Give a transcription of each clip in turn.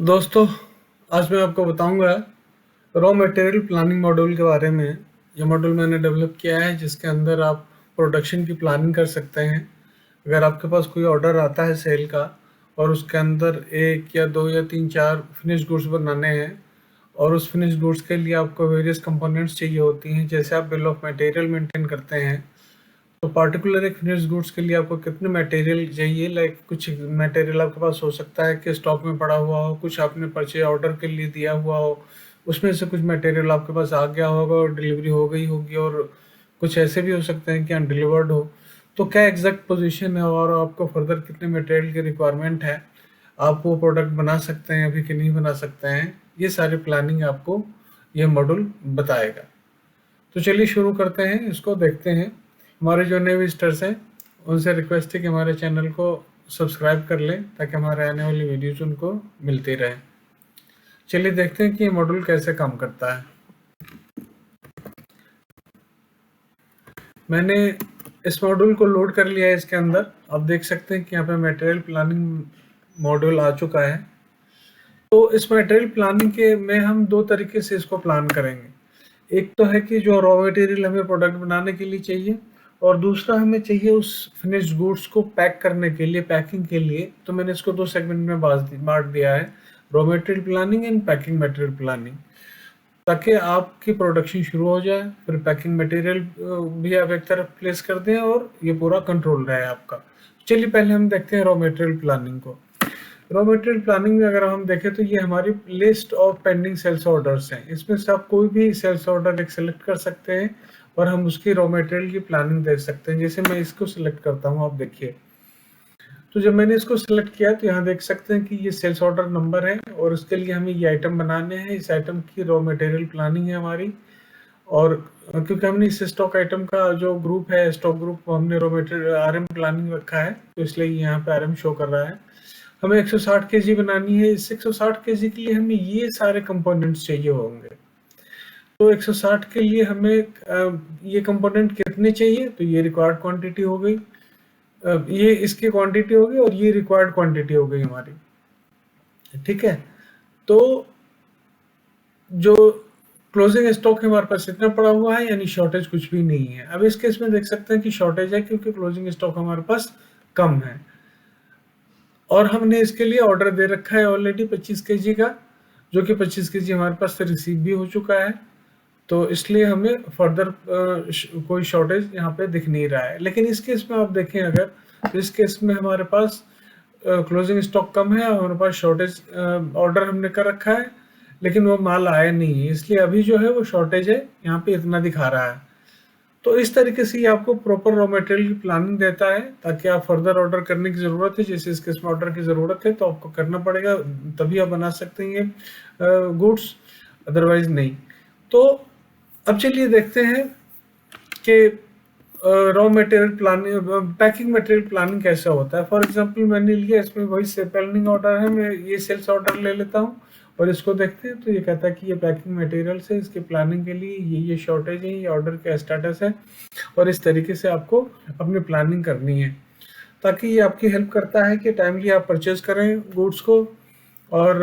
दोस्तों, आज मैं आपको बताऊंगा रॉ मटेरियल प्लानिंग मॉड्यूल के बारे में। ये मॉड्यूल मैंने डेवलप किया है जिसके अंदर आप प्रोडक्शन की प्लानिंग कर सकते हैं। अगर आपके पास कोई ऑर्डर आता है सेल का और उसके अंदर 1 या 2 या 3 4 फिनिश गुड्स बनाने हैं और उस फिनिश गुड्स के लिए आपको वेरियस कंपोनेंट्स चाहिए होती हैं, जैसे आप बिल ऑफ मटेरियल मेंटेन करते हैं तो पार्टिकुलर एक फिनिश गुड्स के लिए आपको कितने मटेरियल चाहिए। लाइक कुछ मटेरियल आपके पास हो सकता है कि स्टॉक में पड़ा हुआ हो, कुछ आपने परचेज ऑर्डर के लिए दिया हुआ हो, उसमें से कुछ मटेरियल आपके पास आ गया होगा और डिलीवरी हो गई होगी, और कुछ ऐसे भी हो सकते हैं कि अनडिलीवर्ड हो। तो क्या एग्जैक्ट पोजीशन है और आपको फर्दर कितने मटेरियल की रिक्वायरमेंट है, आप वो प्रोडक्ट बना सकते हैं अभी कि नहीं बना सकते हैं, ये सारी प्लानिंग आपको ये मॉड्यूल बताएगा। तो चलिए शुरू करते हैं, इसको देखते हैं। हमारे जो नए विजिटर्स हैं उनसे रिक्वेस्ट है कि हमारे चैनल को सब्सक्राइब कर लें ताकि हमारे आने वाली वीडियोज उनको मिलती रहे। चलिए देखते हैं कि ये मॉड्यूल कैसे काम करता है। मैंने इस मॉड्यूल को लोड कर लिया है। इसके अंदर आप देख सकते हैं कि यहाँ पे मटेरियल प्लानिंग मॉड्यूल आ चुका है। तो इस मटेरियल प्लानिंग के में हम दो तरीके से इसको प्लान करेंगे। एक तो है कि जो रॉ मटेरियल हमें प्रोडक्ट बनाने के लिए चाहिए, और दूसरा हमें चाहिए उस फिनिश्ड गुड्स को पैक करने के लिए, पैकिंग के लिए। तो मैंने इसको दो सेगमेंट में बांट दिया है, raw material planning and packing material planning, ताकि आपकी प्रोडक्शन शुरू हो जाए, फिर पैकिंग मटेरियल भी आप एक तरफ प्लेस कर दें और ये पूरा कंट्रोल रहे आपका। चलिए पहले हम देखते हैं रॉ मटेरियल प्लानिंग को। रॉ मटेरियल प्लानिंग में अगर हम देखें तो ये हमारी list of pending sales orders हैं। इसमें से आप कोई भी सेल्स ऑर्डर एक सेलेक्ट कर सकते हैं और हम उसकी रॉ मटेरियल की प्लानिंग देख सकते हैं। जैसे मैं इसको सिलेक्ट करता हूँ, आप देखिए। तो जब मैंने इसको सिलेक्ट किया तो यहाँ देख सकते हैं कि ये सेल्स ऑर्डर नंबर है और उसके लिए हमें ये आइटम बनाने हैं। इस आइटम की रॉ मटेरियल प्लानिंग है हमारी। और क्योंकि हमने इस स्टॉक आइटम का जो ग्रुप है, स्टॉक ग्रुप, हमने रॉ मटेरियल RM प्लानिंग रखा है, तो इसलिए यहाँ पे RM शो कर रहा है। हमें 160 kg बनानी है। इस 160 kg के लिए हमें ये सारे कंपोनेंट्स चाहिए होंगे। तो 160 के लिए हमें ये कंपोनेंट कितने चाहिए, तो ये रिक्वायर्ड क्वांटिटी हो गई, ये इसकी क्वांटिटी होगी और ये रिक्वायर्ड क्वांटिटी हो गई हमारी। ठीक है, तो जो क्लोजिंग स्टॉक है हमारे पास इतना पड़ा हुआ है, यानी शॉर्टेज कुछ भी नहीं है। अब इस केस में देख सकते हैं कि शॉर्टेज है क्योंकि क्लोजिंग स्टॉक हमारे पास कम है और हमने इसके लिए ऑर्डर दे रखा है ऑलरेडी 25 kg का, जो कि 25 kg हमारे पास से रिसीव भी हो चुका है। तो इसलिए हमें फर्दर कोई शॉर्टेज यहाँ पे दिख नहीं रहा है। लेकिन इस केस में आप देखें अगर, तो इस केस में हमारे पास क्लोजिंग स्टॉक कम है और हमारे पास शॉर्टेज ऑर्डर हमने कर रखा है, लेकिन वो माल आया नहीं है, इसलिए अभी जो है वो शॉर्टेज है, यहाँ पे इतना दिखा रहा है। तो इस तरीके से ये आपको प्रॉपर रॉ मटेरियल की प्लानिंग देता है ताकि आप फर्दर ऑर्डर करने की ज़रूरत है, जैसे इस केस में ऑर्डर की ज़रूरत है तो आपको करना पड़ेगा, तभी आप बना सकते हैं गुड्स, अदरवाइज नहीं। तो अब चलिए देखते हैं कि raw material planning, packing material planning कैसा होता है। फॉर एग्जांपल मैंने लिया, इसमें वही से पेंडिंग ऑर्डर है, मैं ये सेल्स ऑर्डर ले लेता हूँ और इसको देखते हैं। तो ये कहता है कि ये पैकिंग मटेरियल से इसके प्लानिंग के लिए ये शॉर्टेज है, ये ऑर्डर का स्टेटस है, और इस तरीके से आपको अपनी प्लानिंग करनी है ताकि ये आपकी हेल्प करता है कि टाइमली आप परचेज करें गुड्स को। और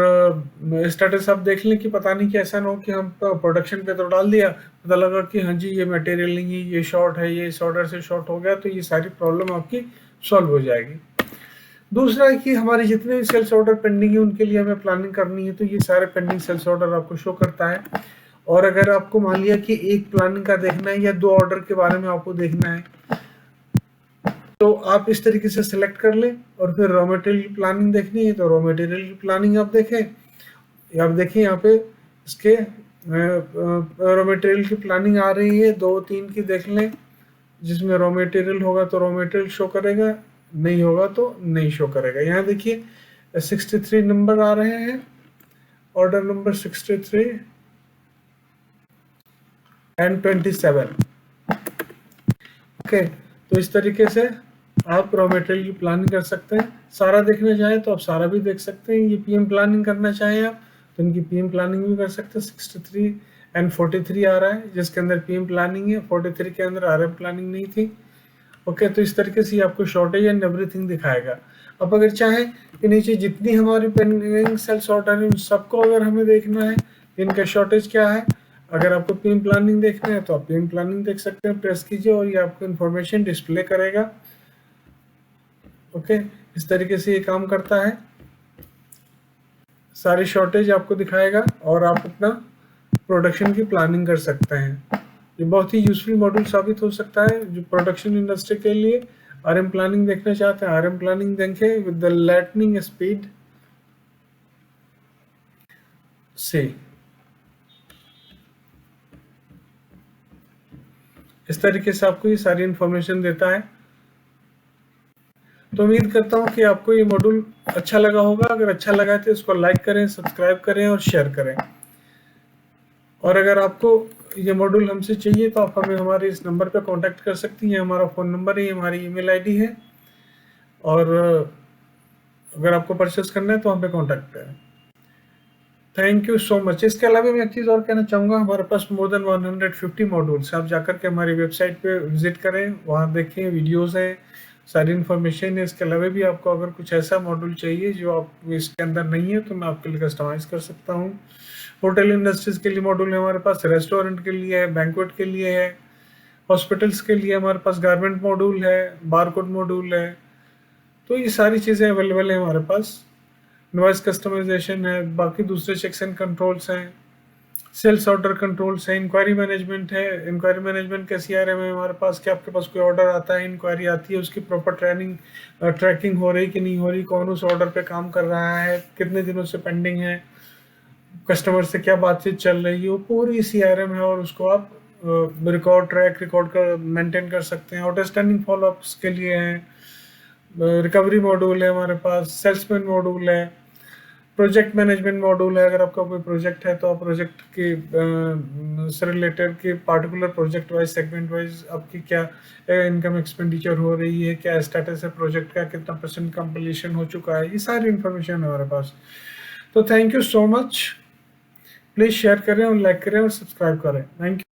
स्टेटस आप देख लें कि पता नहीं कि ऐसा ना हो कि हम प्रोडक्शन पे तो डाल दिया, पता लगा कि हाँ जी ये मटेरियल नहीं है, ये शॉर्ट है, ये इस ऑर्डर से शॉर्ट हो गया, तो ये सारी प्रॉब्लम आपकी सॉल्व हो जाएगी। दूसरा है कि हमारे जितने भी सेल्स ऑर्डर पेंडिंग है उनके लिए हमें प्लानिंग करनी है, तो ये सारे पेंडिंग सेल्स ऑर्डर आपको शो करता है। और अगर आपको मान लिया कि एक प्लानिंग का देखना है या 2 ऑर्डर के बारे में आपको देखना है, तो आप इस तरीके से सिलेक्ट कर लें। और फिर रॉ मटेरियल की प्लानिंग देखनी है तो रॉ मटेरियल की प्लानिंग आप देखें। आप देखिए यहाँ पे इसके रॉ मटेरियल की प्लानिंग आ रही है, 2-3 की देख लें, जिसमें रॉ मटेरियल होगा तो रॉ मटेरियल शो करेगा, नहीं होगा तो नहीं शो करेगा। यहाँ देखिए 63 नंबर आ रहे हैं, ऑर्डर नंबर 63 एंड 27। ओके, तो इस तरीके से आप रॉ मटेरियल की प्लानिंग कर सकते हैं। सारा देखना चाहे तो आप सारा भी देख सकते हैं। ये PM प्लानिंग करना चाहें आप तो इनकी PM प्लानिंग भी कर सकते हैं। 63 एंड 43 आ रहा है जिसके अंदर PM प्लानिंग है, 43 के अंदर RM प्लानिंग नहीं थी। ओके, तो इस तरीके से आपको शॉर्टेज एंड एवरीथिंग दिखाएगा। अब अगर चाहें कि नीचे जितनी हमारी पेंडिंग सेल्स ऑर्डर है उन सबको अगर हमें देखना है, इनका शॉर्टेज क्या है, अगर आपको पीएम प्लानिंग देखना है तो आप पीएम प्लानिंग देख सकते हैं, प्रेस कीजिए और ये आपको इन्फॉर्मेशन डिस्प्ले करेगा। ओके, इस तरीके से ये काम करता है, सारी शॉर्टेज आपको दिखाएगा और आप अपना प्रोडक्शन की प्लानिंग कर सकते हैं। ये बहुत ही यूजफुल मॉड्यूल साबित हो सकता है जो प्रोडक्शन इंडस्ट्री के लिए आरएम प्लानिंग देखना चाहते हैं। आरएम प्लानिंग देखें विद द लाइटनिंग स्पीड से। इस तरीके से आपको ये सारी इंफॉर्मेशन देता है। तो उम्मीद करता हूँ कि आपको ये मॉड्यूल अच्छा लगा होगा। अगर अच्छा लगा तो इसको लाइक करें, सब्सक्राइब करें और शेयर करें। और अगर आपको ये मॉड्यूल हमसे चाहिए तो आप हमें हमारे इस नंबर पर कांटेक्ट कर सकती हैं। हमारा फ़ोन नंबर है, हमारी ईमेल आईडी है, और अगर आपको परचेस करना है तो हम पे कांटेक्ट करें। Thank you so much. इसके अलावा मैं एक चीज़ और कहना चाहूँगा, हमारे पास मोर देन 150 मॉड्यूल्स। आप जाकर के हमारी वेबसाइट पे विजिट करें, वहाँ देखें, वीडियोस हैं, सारी इन्फॉर्मेशन है। इसके अलावा भी आपको अगर कुछ ऐसा मॉड्यूल चाहिए जो आप इसके अंदर नहीं है तो मैं आपके लिए कस्टमाइज़ कर सकता हूँ। होटल इंडस्ट्रीज़ के लिए मॉड्यूल है हमारे पास, रेस्टोरेंट के लिए है, बैंक्वेट के लिए है, हॉस्पिटल्स के लिए हमारे पास गारमेंट मॉड्यूल है, बारकोड मॉड्यूल है। तो ये सारी चीज़ें अवेलेबल है हमारे पास। नॉइस कस्टमाइजेशन है, बाकी दूसरे चेक्स एंड कंट्रोल्स हैं, सेल्स ऑर्डर कंट्रोल्स है, इंक्वायरी मैनेजमेंट है। इंक्वायरी मैनेजमेंट का सीआरएम है हमारे पास कि आपके पास कोई ऑर्डर आता है, इंक्वायरी आती है, उसकी प्रॉपर ट्रैकिंग हो रही कि नहीं हो रही, कौन उस ऑर्डर पे काम कर रहा है, कितने दिनों से पेंडिंग है, कस्टमर से क्या बातचीत चल रही है, वो पूरी सीआरएम है और उसको आप रिकॉर्ड कर मेंटेन कर सकते हैं। आउटस्टैंडिंग फॉलोअप्स के लिए हैं, रिकवरी मॉड्यूल है हमारे पास, सेल्समैन मॉड्यूल है, प्रोजेक्ट मैनेजमेंट मॉड्यूल है। अगर आपका कोई प्रोजेक्ट है तो आप प्रोजेक्ट के से रिलेटेड के particular project wise, segment wise आपकी क्या इनकम एक्सपेंडिचर हो रही है, क्या स्टेटस है प्रोजेक्ट का, कितना % कंप्लीशन हो चुका है, ये सारी इन्फॉर्मेशन है हमारे पास। तो thank you so much. Please share करें और लाइक करें और सब्सक्राइब करें। Thank you.